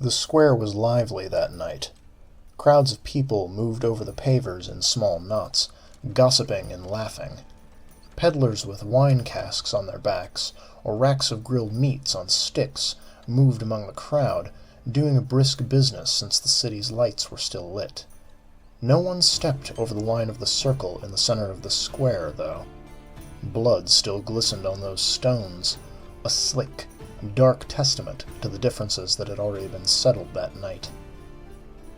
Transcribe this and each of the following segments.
The square was lively that night. Crowds of people moved over the pavers in small knots, gossiping and laughing. Peddlers with wine casks on their backs, or racks of grilled meats on sticks, moved among the crowd, doing a brisk business since the city's lights were still lit. No one stepped over the line of the circle in the center of the square, though. Blood still glistened on those stones, a slick, dark testament to the differences that had already been settled that night.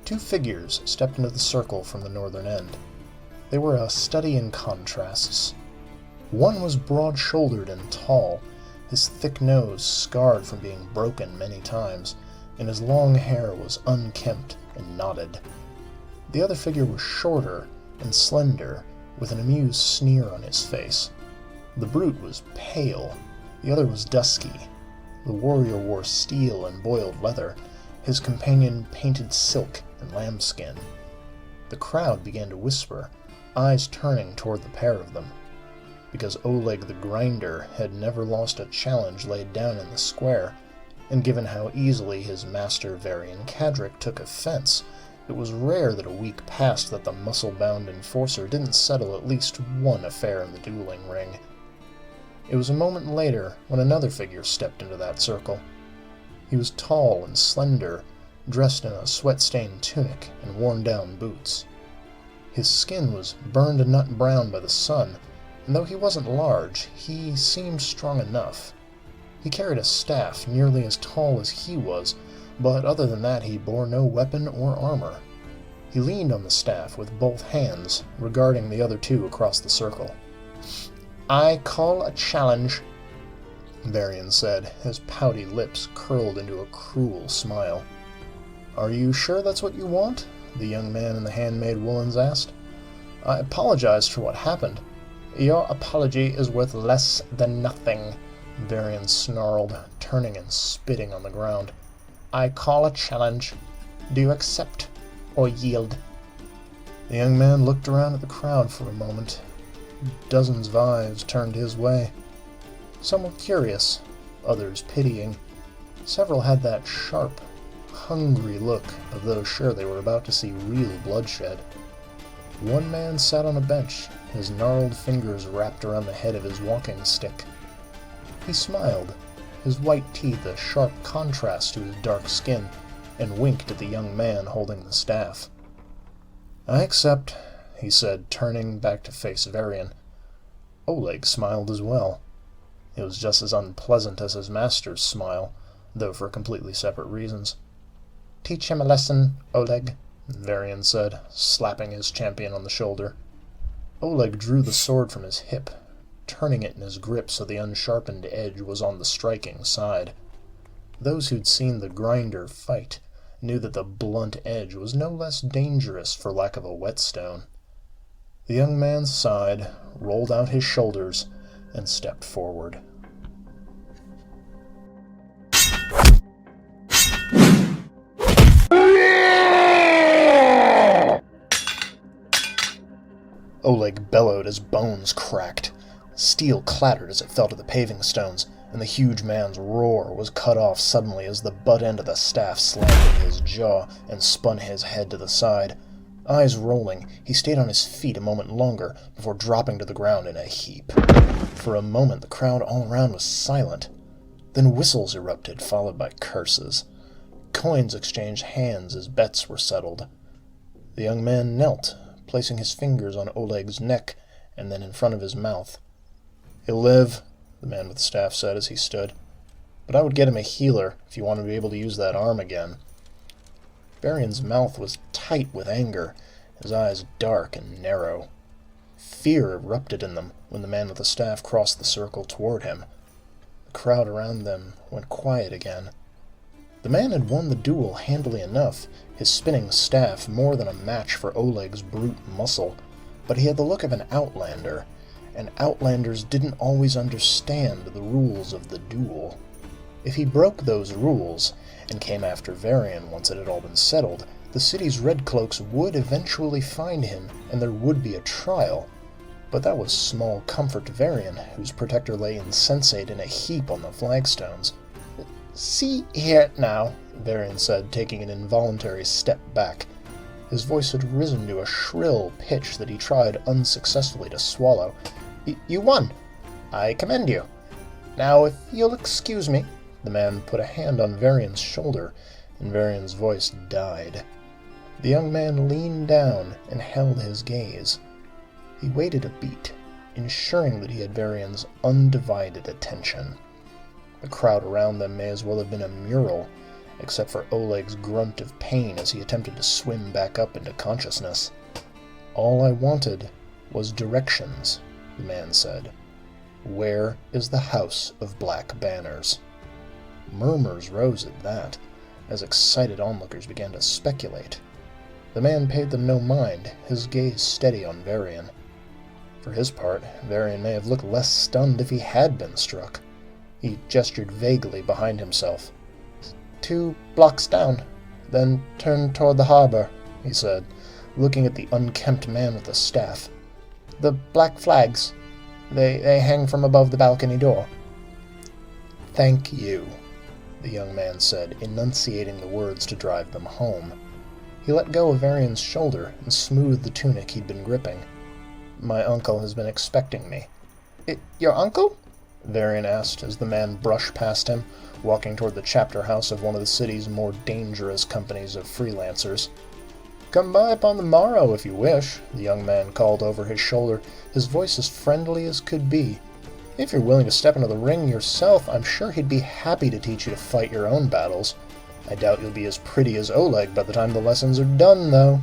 Two figures stepped into the circle from the northern end. They were a study in contrasts. One was broad-shouldered and tall, his thick nose scarred from being broken many times, and his long hair was unkempt and knotted. The other figure was shorter and slender, with an amused sneer on his face. The brute was pale, the other was dusky. The warrior wore steel and boiled leather, his companion painted silk and lambskin. The crowd began to whisper, eyes turning toward the pair of them. Because Oleg the Grinder had never lost a challenge laid down in the square, and given how easily his master Varian Kadric took offense, it was rare that a week passed that the muscle-bound enforcer didn't settle at least one affair in the dueling ring. It was a moment later when another figure stepped into that circle. He was tall and slender, dressed in a sweat-stained tunic and worn-down boots. His skin was burned a nut brown by the sun, and though he wasn't large, he seemed strong enough. He carried a staff nearly as tall as he was, but other than that he bore no weapon or armor. He leaned on the staff with both hands, regarding the other two across the circle. "I call a challenge," Varian said, his pouty lips curled into a cruel smile. "Are you sure that's what you want?" the young man in the handmade woolens asked. "I apologized for what happened." "Your apology is worth less than nothing," Varian snarled, turning and spitting on the ground. "I call a challenge. Do you accept or yield?" The young man looked around at the crowd for a moment. Dozens of eyes turned his way. Some were curious, others pitying. Several had that sharp, hungry look of those sure they were about to see real bloodshed. One man sat on a bench, his gnarled fingers wrapped around the head of his walking stick. He smiled, his white teeth a sharp contrast to his dark skin, and winked at the young man holding the staff. "I accept," he said, turning back to face Varian. Oleg smiled as well. It was just as unpleasant as his master's smile, though for completely separate reasons. "Teach him a lesson, Oleg," Varian said, slapping his champion on the shoulder. Oleg drew the sword from his hip, turning it in his grip so the unsharpened edge was on the striking side. Those who'd seen the Grinder fight knew that the blunt edge was no less dangerous for lack of a whetstone. The young man sighed, rolled out his shoulders, and stepped forward. Oleg bellowed as bones cracked. Steel clattered as it fell to the paving stones, and the huge man's roar was cut off suddenly as the butt end of the staff slammed into his jaw and spun his head to the side. Eyes rolling, he stayed on his feet a moment longer before dropping to the ground in a heap. For a moment the crowd all around was silent. Then whistles erupted, followed by curses. Coins exchanged hands as bets were settled. The young man knelt, placing his fingers on Oleg's neck and then in front of his mouth. "He'll live," the man with the staff said as he stood. "But I would get him a healer if you want to be able to use that arm again." Varian's mouth was tight with anger, his eyes dark and narrow. Fear erupted in them when the man with the staff crossed the circle toward him. The crowd around them went quiet again. The man had won the duel handily enough, his spinning staff more than a match for Oleg's brute muscle, but he had the look of an outlander, and outlanders didn't always understand the rules of the duel. If he broke those rules, and came after Varian once it had all been settled, the city's redcloaks would eventually find him, and there would be a trial. But that was small comfort to Varian, whose protector lay insensate in a heap on the flagstones. "See here now," Varian said, taking an involuntary step back. His voice had risen to a shrill pitch that he tried unsuccessfully to swallow. You won! I commend you. Now, if you'll excuse me... The man put a hand on Varian's shoulder, and Varian's voice died. The young man leaned down and held his gaze. He waited a beat, ensuring that he had Varian's undivided attention. The crowd around them may as well have been a mural, except for Oleg's grunt of pain as he attempted to swim back up into consciousness. All I wanted was directions, the man said. Where is the House of Black Banners? Murmurs rose at that, as excited onlookers began to speculate. The man paid them no mind, his gaze steady on Varian. For his part, Varian may have looked less stunned if he had been struck. He gestured vaguely behind himself. 2 blocks down, then turn toward the harbor, he said, looking at the unkempt man with the staff. The black flags. They hang from above the balcony door. Thank you, the young man said, enunciating the words to drive them home. He let go of Varian's shoulder and smoothed the tunic he'd been gripping. My uncle has been expecting me. Your uncle? Varian asked as the man brushed past him, walking toward the chapter house of one of the city's more dangerous companies of freelancers. Come by upon the morrow if you wish, the young man called over his shoulder, his voice as friendly as could be. If you're willing to step into the ring yourself, I'm sure he'd be happy to teach you to fight your own battles. I doubt you'll be as pretty as Oleg by the time the lessons are done, though.